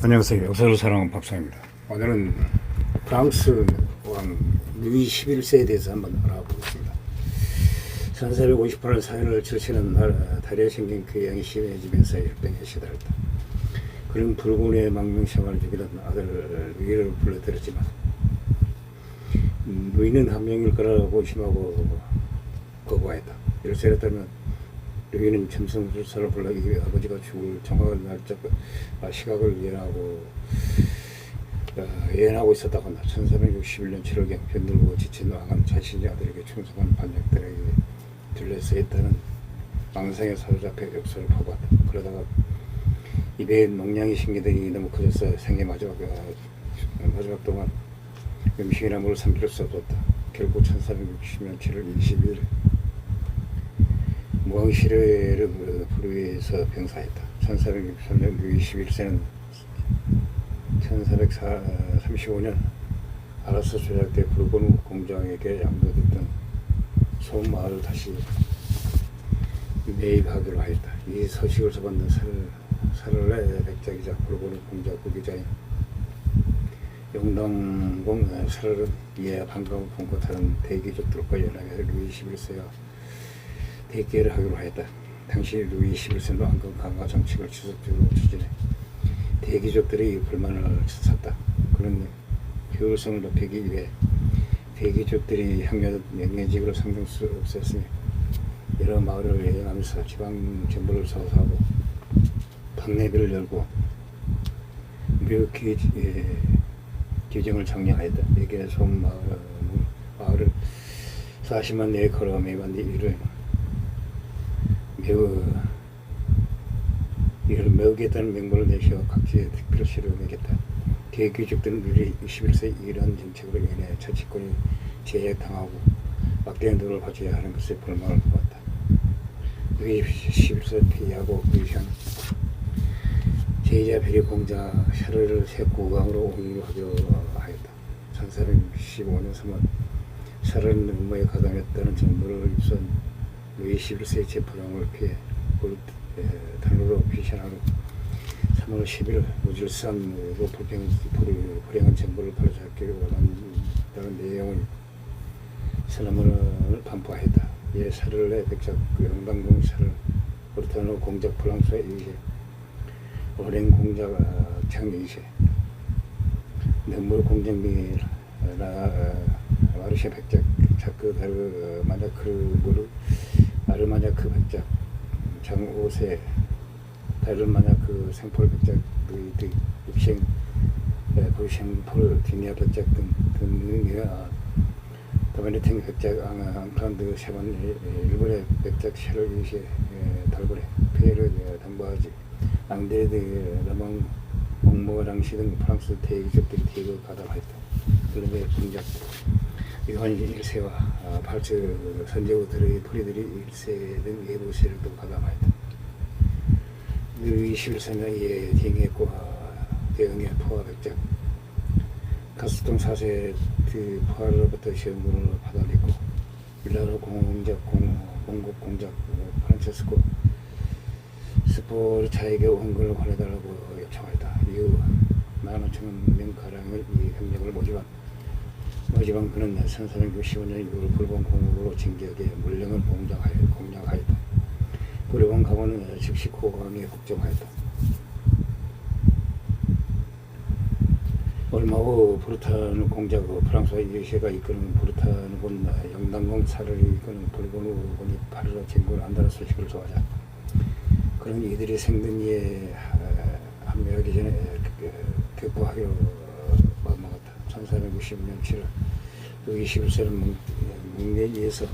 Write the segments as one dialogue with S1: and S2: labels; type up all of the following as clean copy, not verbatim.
S1: 안녕하세요. 역사를 사랑하는 박사입니다. 오늘은 프랑스 왕 루이 11세에 대해서 한번 알아보겠습니다. 1458년 사연을 치르치는 다리에 생긴 그 양이 심해지면서 열병에 시달렸다. 그는 불군의 망명시험을 죽이던 아들 루이를 불러들였지만 루이는 한 명일 거라고 의심하고 거부하였다. 일세에 따르면 루이는 점성술사를 불러기 위해 아버지가 죽을 정확한 날짜 시각을 예언하고 있었다고 한다. 1461년 7월경 변들고 지친 왕은 자신의 아들에게 충성한 반역들에게 들려서 했다는 망상에 사로잡혀 역사를 퍼부었다. 그러다가 입에 농량이 생기더니 너무 커져서 생애 마지막 동안 음식이나 물을 삼킬 수 없었다. 결국 1460년 7월 22일 무왕시르를 불위에서 병사했다. 1463년 루이 11세는 1435년 아라스 조약 때 불고누 공장에게 양도됐던 소마을을 다시 매입하기로 하였다. 이 서식을 접받는 사를의 백작이자 불고누 공장 후계자인 용당공 사를은 이에 반가운 봉고타는 대기족들과 연합해 루이 11세와 대기를 하기로 하였다. 당시 루이 11세는 안건 강화 정책을 지속적으로 추진해 대기족들의 불만을 샀다. 그런 효율성을 높이기 위해 대기족들이 명예직으로 상당 수 없었으며 여러 마을을 여행하면서 지방 정보를 조사하고 박내비를 열고 묘기 규정을 정리하였다. 여기에 마을을 40만 내에 걸어 매번 이를 매우겠다는 명분을 내세워 각지에 특별 시를 내겠다. 대기족들은 루이 11세 이러한 정책으로 인해 자치권이 제약당하고 막대한 돈을 바쳐야 하는 것에 불만을 보았다. 루이 11세 피하고 루이샹 제2자 베리 공자 샤르를 새 국왕으로 옹유하기로 하였다. 1465년 3월 샤르는 음모에 가담했다는 정보를 입수한 루이 11세의 재포장을 피해 단으로 피신하고 3월 10일 무질서함으로 불행한 정보를 바로잡기 원한다는 내용의 선언문을 반포하였다. 이에 샤를의 백작 영당공 샤를 오르타노 공작 프랑스의 2세 오랭 공작 창 2세 능물 공작미 마르시아 백작 자크 다르 마냐크 아르마냐크 백작 장 5세 다르마냐크 생폴 백작 루이드 입생 보생폴 디니아 백작 등등의 도베네팅 백작 앙프란드 세번 일본의 백작 샤를 2세 달고레 페르 당바지 앙데드 라망 몽모랑시 등 프랑스 대기족들이 대거 가담하였다. 그런데 공작 요한 1세와 발츠 선제우들의 프리들이 1세 등 외부 세력도 가담하였다. 루이 11세는 이에 대응했고 대응의 포화 백작 가스통 4세 그 포화로부터 시험군을 받아냈고 밀라노 공국 공작 프란체스코 스포르차에게 원군을 보내달라고 요청하였다. 이후 15,000명 가량의 이 병력을 모집한 그는 1465년 이후로 불본 공국으로 징계하게 물령을 공략하였다. 불본 가문은 즉시 고강에 복종하였다. 얼마 후 부르타누 공작 프랑스와 이시가 이끄는 부르타누군 영당공 사를 이끄는 불본군이 바르로 진군을 한다는 소식을 좋아하자 그는 이들이 생든이에 합류하기 전에 격포하기로 마음먹었다. 1460년 7월 루이 11세는 묵내에서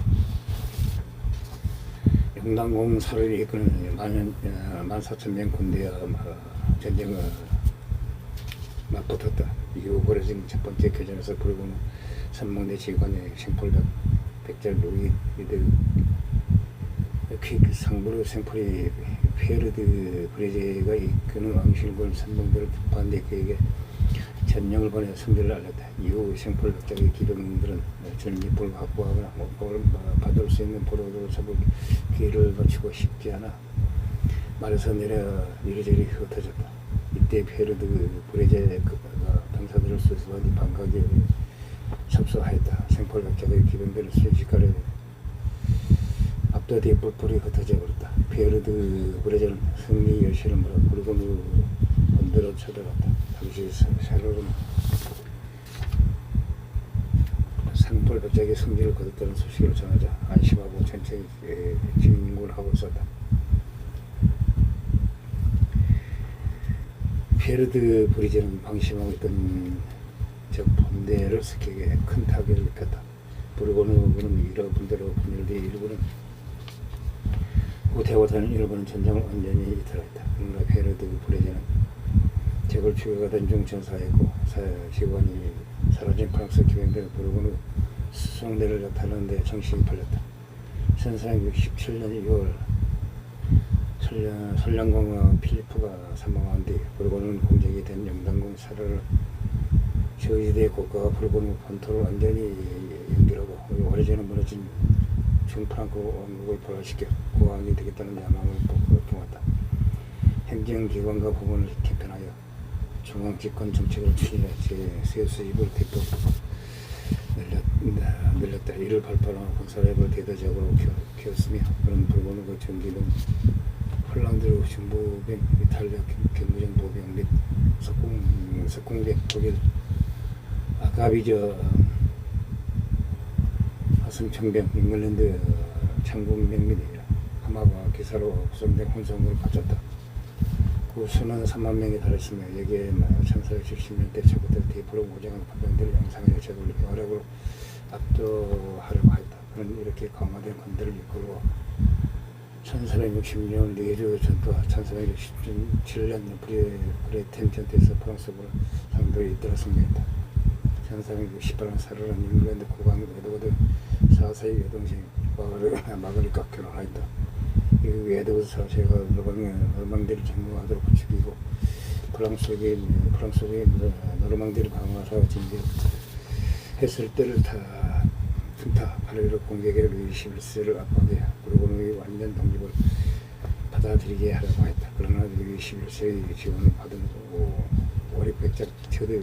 S1: 영당공 사를 이끄는 14,000명 군대와 전쟁을 맞붙었다. 이후 벌어진 첫 번째 교전에서 불군 선목내 지휘관의 생폴 백작 루이드 상부르 생폴이 페르드 브레제가 이끄는 왕실군 선봉들을 반대 그에게 전령을 보내 승리를 알렸다. 이후 생폴 백작의 기병들은 전기불 확보하거나 목법을 받을 수 있는 포로들을 잡을 기회를 놓치고 싶지 않아 말에서 내려 이리저리 흩어졌다. 이때 페르드 브레제크가 병사들을 수습하니 반각에 접수하였다. 생포력자의 기병들을 순식간에 앞도뒤에 뿔뿔이 흩어져 버렸다. 페르드 브레제는 승리 열쇠를 몰아 불금으로 본대로 쳐들어갔다. 당시 세로는 상폴벽작의 승리를 거뒀다는 소식을 전하자 안심하고 천천히 진군을 하고 있었다. 페르드 브리제는 방심하고 있던 적 본대를 스키게 큰 타격을 입혔다. 브르고누는 여러 분대로 분열되어 일부는 후퇴하고다는 일부는 전장을 완전히 이탈했다. 그러나 페르드 브리제는 적을 추격하던 중 전사했고 지관이 사라진 프랑스 기병들은 브르고누 수송대를 나타내는데 정신이 팔렸다. 1467년 2월 설량공왕 필리프가 사망한 뒤 브르고누는 공적이 된 영당공 사르를 저지대 국가가 브르고누 본토를 완전히 연결하고 오래전에 무너진 중프랑크 왕국을 부활시켜 국왕이 되겠다는 야망을 품었다. 행정기관과 부문을 개편하여 중앙집권 정책을 추진해 세수입을 대폭 늘렸다. 이를 발표하는 군사력을 대대적으로 키웠으며 그런 브르고누가 전기는 폴란드 중부병, 이탈리아 경무정 보병 및 석공병, 독일 아가비저 하승청병, 잉글랜드 창군병 및 하마와 기사로 구성된 혼성을 갖췄다. 그 수는 3만 명에 달했으며 여기에 1470년대 초부터 대포로 무장한 파병들을 양상하여 적을 여력으로 압도하려고 했다. 그는 이렇게 강화된 군대를 이끌고 1460년 리에주 전투와 1467년 브레템 전투에서 프랑스군을 상대로 잇따라 승리했다. 1468년 사르는 잉글랜드 국왕 에드워드 4세의 여동생 마그리과 결혼하였다. 이후 에드워드 4세가 노르망디를 점령하도록 부추기고 프랑스국의 노르망디를 강화하여 진격했을 때를 틈타 파리를 공격해 루이 11세를 압박해 브르고누의 완전 독립을 받아들이게 하려고 했다. 그러나 루이 11세의 지원을 받은 오립백작 초대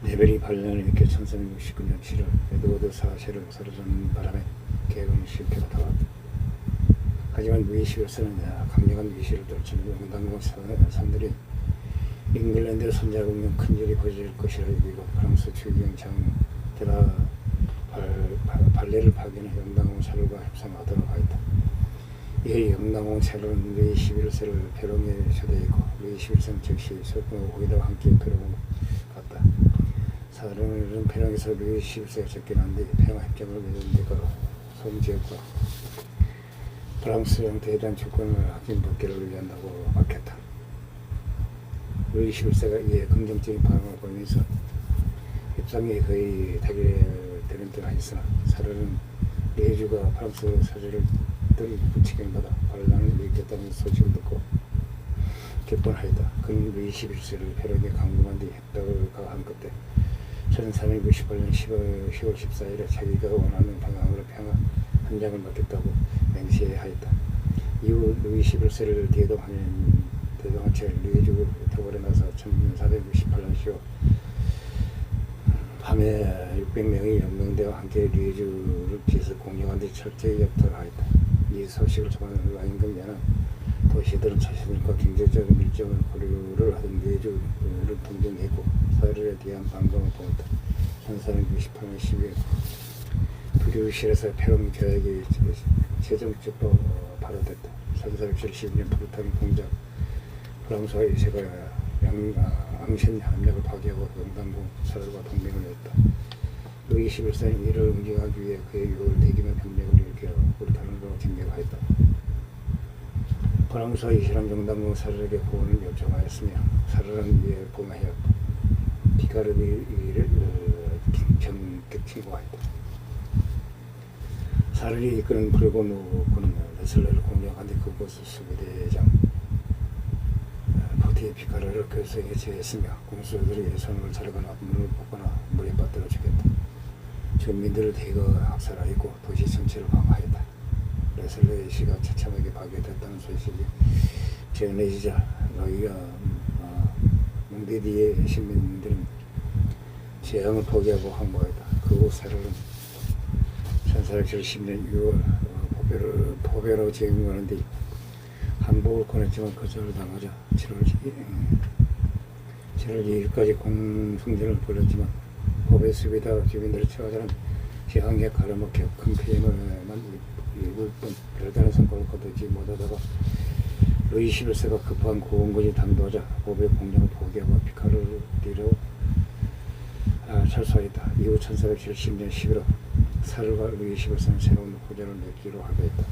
S1: 레벨이 발년을 일으켜 1469년 7월 에드워드 4세를 사로잡는 바람에 계획은 실패가 다왔다. 하지만 루이 11세는 강력한 위시를 떨치는 영당공 산들이 잉글랜드를 손잡으면 큰일이 벌어질 것이라 여기고 프랑스 추기경장 드라 발레를 파견해 영당공 사르과 협상하도록 하였다. 이에 영당공 사르는 루이 11세를 페롱에 초대했고 루이 11세는 즉시 석궁 후기다와 함께 페롱으로 갔다. 사르는 페롱에서 루이 11세가 접견한 뒤 평화협정을 맺은 데가 소음지역과 프랑스형 대단 주권을 확인 복귀를 위한다고 밝혔다. 루이 11세가 이에 긍정적인 반응을 보이면서 협상이 거의 되는 듯 하였으나 사르는 리에주가 프랑스 사절을 부추김 받아 반란을 일으켰다는 소식을 듣고 격분하였다. 그는 루이 11세를 페롱에 강금한 뒤 협박을 가한 끝에 1468년 10월 14일에 자기가 원하는 방향으로 평화 한 장을 맡겼다고 맹세하였다. 이후 루이 11세를 대동한 채 리에주 토벌에 나서 1468년 10월 밤에 600명의 연명대와 함께 리에주를 피해서 공격한 뒤 철저히 역탈하였다. 이 소식을 전한 와인금야는 도시들은 자신들과 경제적 밀접을 고려를 하던 리에주를 동정했고 사르에 대한 반감을 보였다. 1468년 12월 브뤼셀에서 페롱 계획이 최종적으로 발효됐다. 1470년 브루타르 공작 프랑스와 이세가 앙신 함락을 파괴하고 영당공 사르과 동맹을 했다. 루이 11세는 이를 응징하기 위해 그의 유을 대규모 병력을 일으켜 브루타르로 진격하였다. 프랑스와 이슬람 영당공 사르에게 구원을 요청하였으며 사르는 이에 봉하여 피카르디를 전격 침공하였다. 사르이 이끄는 브르고누군은 레슬레를 공격한 뒤 그곳의 수비대장 포티에 피카르를 결성에 제했으며 공수들이 손을 자르거나 문을 뽑거나 물에 빠뜨려 죽였다. 주민들을 대거 학살하였고 도시 전체를 방어하였다. 레슬레의 시가 처참하게 파괴됐다는 소식이 전해지자 너희가 몽디디의 시민들은 재앙을 포기하고 항복했다. 그후 사흘은 1470년 6월 포배로 재임하는 뒤 항복을 권했지만 거절을 당하자 7월 2일까지 공성전을 벌였지만 포배 수비다 주민들을 처하자는 재앙에 가로막혀 큰 피해만 입을 뿐 별다른 성과를 거두지 못하다가 루이 11세가 급한 구원군이 당도하자 포배 공장을 포기하고 피카르디로 철수하였다. 이후 1470년 11월 사르과 루이 11세는 새로운 호전을 맺기로 하였다.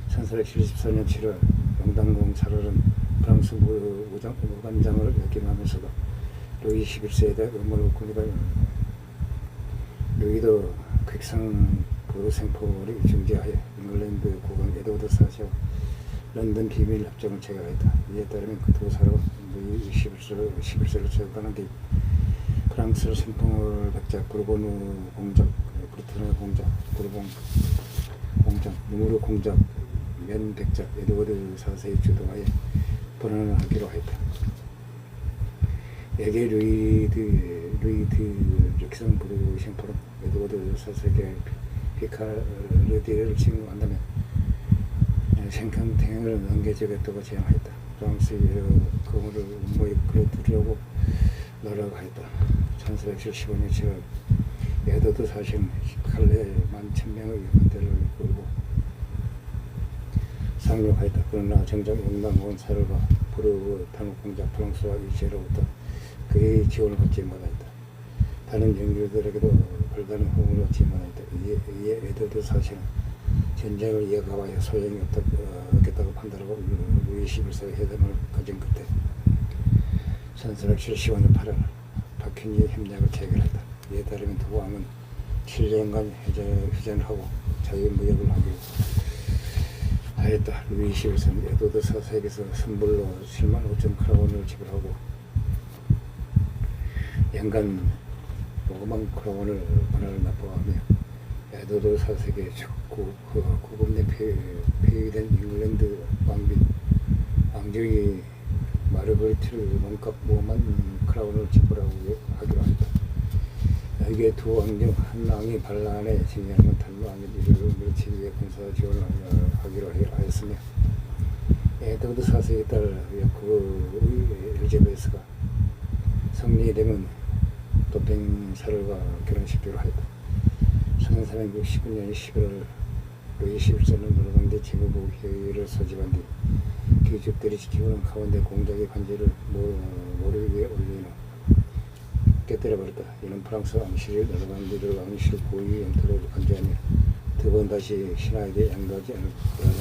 S1: 1474년 7월 영당공 사르는 프랑스 무관장을 역임하면서도 루이 11세에 대해 음모를 꾸미다 루이도 퀵상 보르생포를 중재하여 잉글랜드 국왕 에드워드 4세와 런던 비밀 협정을 체결했다. 이에 따르면 그 두 사람은 루이 11세로 체육하는 뒤 프랑스 생통을 백작 부르고누 공작, 브루트네 공작, 부르봉 공작, 누무르 공작, 면 백작, 에드워드 4세의 주도하에 번안을 하기로 했다. 에게 루이드 릭성부르 셴포는 에드워드 4세에게 피카르디를 침공한다면 생강탱을 넘겨주겠다고 제안했다. 프랑스의 거물을 음모에 끌어들이려고 노력하였다. 1475년 7월 에드워드 4세는 칼레 11,000명의 군대를 끌고 상륙하였다. 그러나 정작 영당군 사르가 부르고 탄국공작 프랑스와 일제로부터 그의 지원을 받지 못하였다. 다른 영주들에게도 별다른 호응을 얻지 못하였다. 이에 에드워드 4세는 전쟁을 이어가봐야 소용이 없겠다고 판단하고 루이 11세의 회담을 거진 끝에 1475년 8월 박힌리 협약을 체결했다. 이에 따르면 두 왕은 7년간 휴전을 하고 자유무역을 하기로 하였다. 루이 11세는 에드워드 4세에게서 선불로 7만 5천 크라운을 지불하고 연간 5만 크라운을 권한을 납부하며 에드워드 4세에게 구금 내 폐위된 잉글랜드 왕정이 마르거리트를 몸값 5만 크라운을 지불하기로 했다. 여기에 두 왕중 한 왕이 반란에 징계하는 다른 왕의 이를 밀치기 위해 군사 지원을 하기로 하였으며 에드워드 4세에 따라 역국의 엘리자베스가 성리되면 도팽 사르와 결혼시키기로 하였다. 1469년 11월 루이 11세는 노르망디 제국부 회의를 소집한 뒤 귀족들이 지키고는 가운데 공작의 반지를 모래 위에 올리는 깨뜨려버렸다. 이는 프랑스 왕실이 노르망디를 왕실 고유 영토로 간주하며 두 번 다시 신하에게 양도하지 않을 거라는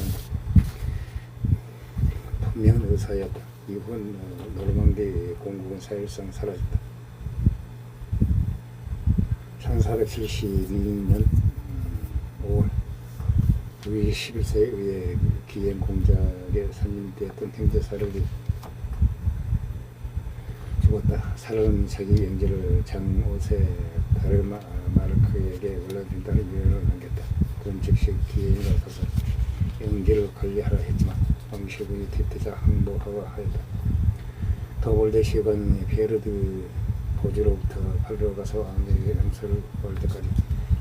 S1: 분명한 의사였다. 이후는 노르망디 공국은 사실상 사라졌다. 1472년 5월 루이 11세에 의해 기행 공작에 선임되었던 형제 사르이 죽었다. 사르는 자기 영제를 장 5세 다르마르크에게 올려준다는 유언을 남겼다. 그는 즉시 기행을 가서 영제를 관리하라 했지만 왕실군이 퇴퇴자 항복하고 하였다. 더볼데 시관 베르드 보주로부터 팔로 가서 왕에게 영서를 올 때까지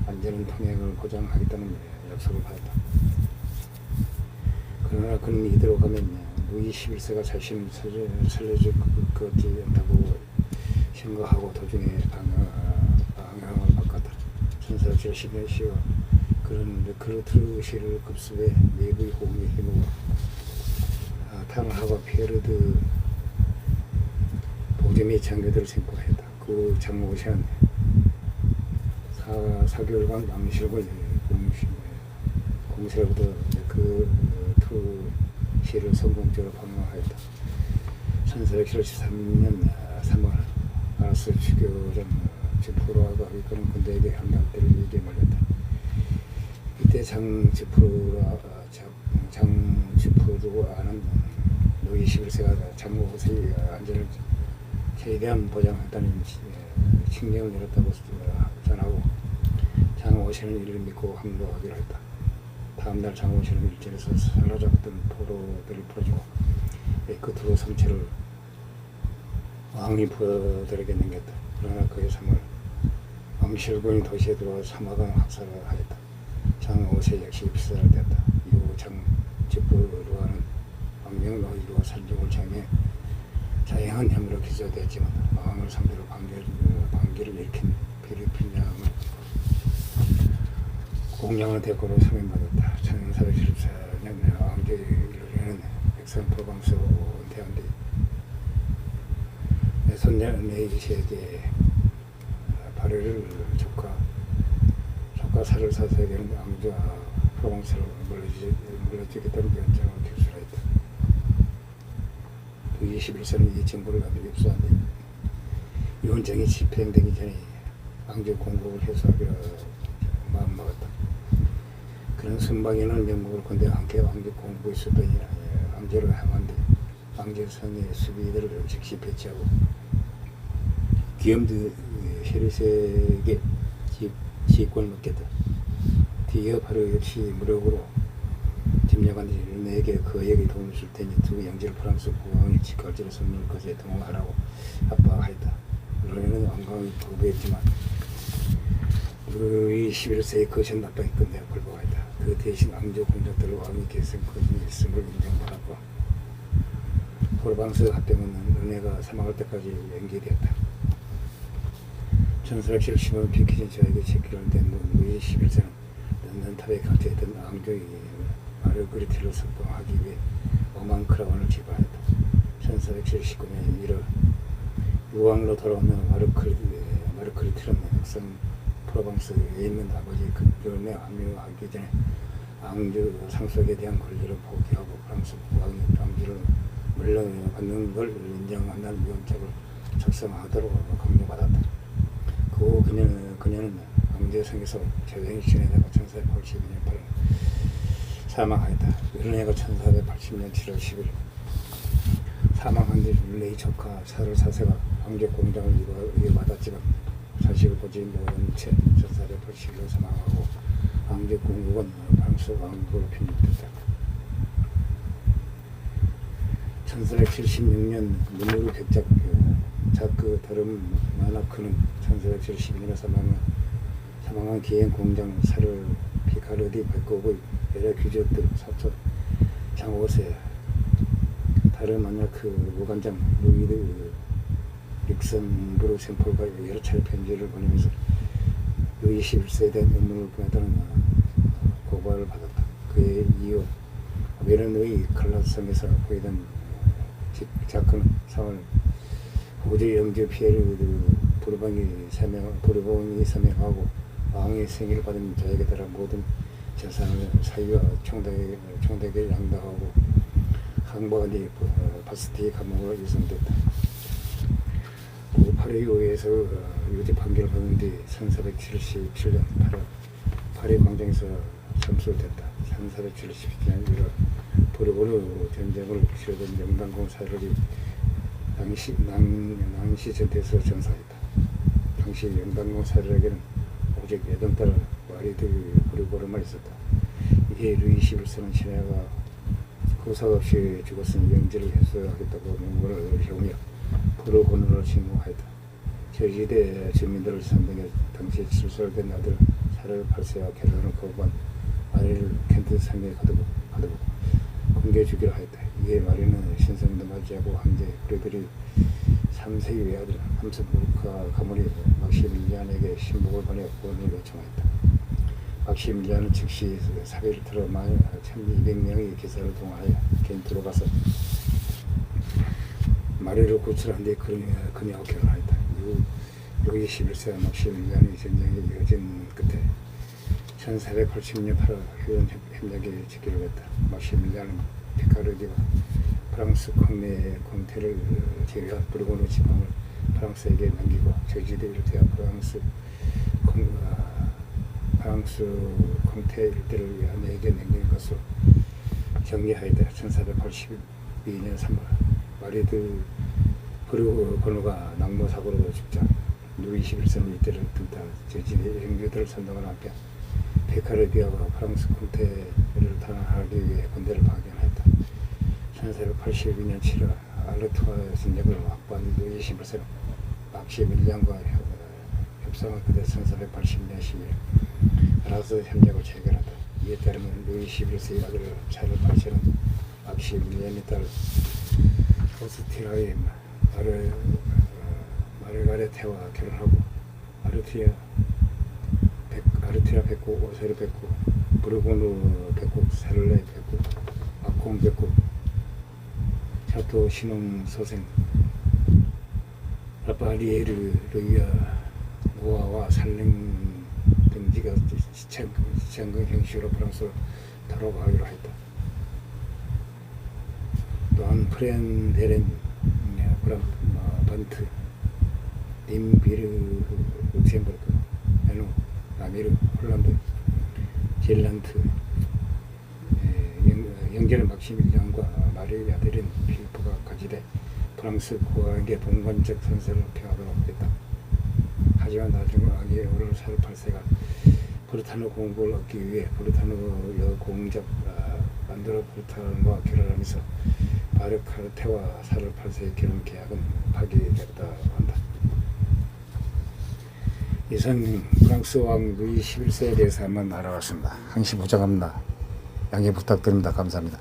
S1: 안전한 통행을 보장하겠다는 약속을 받았다. 그러나 그는 이대로 가면 루이 11세가 자신을 살려줄 것 같지 않다고 생각하고 도중에 방향을 바꿨다. 1470년 10월 그는 르크르트시를 급습해 내부의 호응에 힘으로 탄하고 페르드 보조 및 장교들을 생포했다. 그 장모시한 4개월간 왕실과 공세로부터 그 투시를 성공적으로 방어하였다. 1473년 3월 아라스 추교전 지프로아가 이끄는 군대에게 한강대를 위기에 몰렸다. 이때 장지프로아는 루이 11세가 장모세의 안전을 최대한 보장했다는 칙령을 내렸다고 전하고 장오시는 이를 믿고 항복하기로 했다. 다음날 장오시는 일전에서 사로잡았던 포로들을 풀어주고 끝으로 성체를 왕이 부하들에게 넘겼다. 그러나 그의 삶을 왕실군이 도시에 들어와 사막을 학살을 하였다. 장 5세 역시 피살되었다. 이후 장 집부로하는 왕명 노이로와 산종을 장해 자행한 혐의로 기소되었지만 왕을 상대로 반기를 일으킨 필리핀양을 공양의 대가로 사면받았다. 1474년 왕제 이르려는 백성 프로방스 은퇴한 뒤 내 손녀 네이시에게 파리를 조카 살을 사서야 되는 왕자 프로방스로 물러주겠다는 연장을 기술했다. 그 21세는 이 정부를 가지고 입수한 뒤 유언장이 집행되기 전에 왕조 공국을 해소하기로 마음먹었다. 그는 선방에는 명목을 건데 함께 왕조 공국에 있었더니 왕조를 향한 뒤 왕조 성의 수비들을 즉시 배치하고 기염드 헤르세에게 지휘권을 맡겼다. 뒤이어 바로 역시 무력으로 점령한 뒤 내게 그에게 도움을 줄 테니 두 영지를 프랑스 국왕이 직결제로 선물을 것에 동원하라고 압박하였다. 루이는 왕강이 거부했지만 루이 11세의 거센 압박이 끝내 불복하였다. 그 대신 왕조 공작들을 왕이 계승권이 있음을 인정받았고 프로방스 합병은 은혜가 사망할 때까지 연기되었다. 1470년 피키진 저에게 체결된 루이 11세는 런던탑에 강제했던 왕조의 마르그리트를 석방하기 위해 5만 크라운을 지불하였다. 1479년 1월 유황으로 돌아오는 마르그리트는 흑성 프로방스에 있는 아버지 급변에 합류하기 전에 왕조 상속에 대한 권리를 포기하고 프랑스 국왕이 왕조를 물러받는 걸 인정한다는 위원장을 작성하도록 강요받았다. 그 후 그녀는 왕조 성에서 재생이 지내다가 1482년 8월 사망하였다. 은혜가 1480년 7월 10일 사망한 뒤 룰레이 조카 샤를 4세가 왕조 공장을 이어받았지만 자식을 보지 못한 채 1481년 사망하고 왕조 공국은 프랑스 왕국으로 편입됐다. 1476년 눈물의 벽작 자크 다름 마나크는 1472년에 사망한 기행 공장 샤를 피카르디 백곡의 여러 귀족들 사촌 장 5세 다른 마나크 무관장 루이드 릭선브루 샘폴과 여러 차례 편지를 보내면서 루이 21세에 대한 음모를 보냈다는 고발을 받았다. 그에 이어 베른의 칼라스성에서 보이던 자크는 3월 호주 영주 피에르 부르봉이 서명하고 왕의 생일을 받은 자에게 따라 모든 재산을 사위와 총독에게 양도하고 항복한 뒤 바스티에 감옥으로 이송됐다. 파리 의회에서 유죄 판결을 받은 뒤 1477년 8월 파리 광장에서 참수됐다. 1477년 1월 부르보르 전쟁을 치르던 영단공 사열이 낭시 전투에서 전사했다. 당시 영단공 사열에게는 오직 8딸 와리드 부르보르만 있었다. 이에 루이 11세는 신하가 후사 없이 죽었으니 영지를 해소하겠다고 명분을 세우며 부르보르를 침공하였다. 제지대 주민들을 선동해 당시 7살 아들 샤를 8세와 결혼을 거부한 마리를 켄트 상에 가두고 공개 주기로 하였다. 이에 마리는 신성도 맞이하고 황제 브레들이 3세의 외아들 함스부르크와 가문이 막시밀리안에게 신복을 보내 구원을 요청하였다. 막시밀리안은 즉시 사비를 틀어 1200명의 기사를 동원하여 겐트로 가서 마리를 구출한 뒤 그녀와 결혼하였다. 이후 루이 11세와 막시밀리안의 전쟁이 이어진 끝에 1480년 8월 휴전 협약이 체결됐다. 막시밀리안은 피카르디와 프랑스 공태를 제외한 부르고르 지방을 프랑스에게 남기고 제주도 일대와 프랑스 공태 일대를 아내에게 남긴 것으로 정리하였다. 1482년 3월 마리드 부르고르가 낙무사고로 죽자 루이 11세는 이때를 등타 제주도의 행주들을 선동한 한편 피카르디아와 프랑스 공태를 탄압하기 위해 군대를 파견하였다. 1482년 7월 아르투아 전역을 확보한 루이 11세는 막시밀리안과 협상을 끝에 1480년 10일 아라스 협약을 체결한다. 이에 따르면 루이 11세의 아들 찰르 8세는 막시밀리안의 딸 오스티라의 마르가레테와 결혼하고 아르티라 뵙고 오세르 뵙고 부르고누 뵙고 세를레 뵙고 아콩 뵙고 샤토 신홍 서생 라파리에르 르이아 모아와 살랭 등지가 시창금 형식으로 프랑스로 들어가기로 했다. 또한 프렌데렌 번트 님비르 룩셈부르크 에노 나미르 홀란드 젤란트 영제는 막시밀리안과 마리의 아들인 필리프가 가지되 프랑스 국왕에게 봉건적 선서를 표하도록 했다. 하지만 나중에 왕이 오를 샤르 8세가 브루타누 공부를 얻기 위해 브루타누 여공작 만드라 브루타누와 결혼하면서 바르카르테와 샤르 8세의 결혼 계약은 파기됐다 한다. 이상 프랑스 왕 루이 11세에 대해서 한번 알아봤습니다. 항시 부탁합니다. 양해 부탁드립니다. 감사합니다.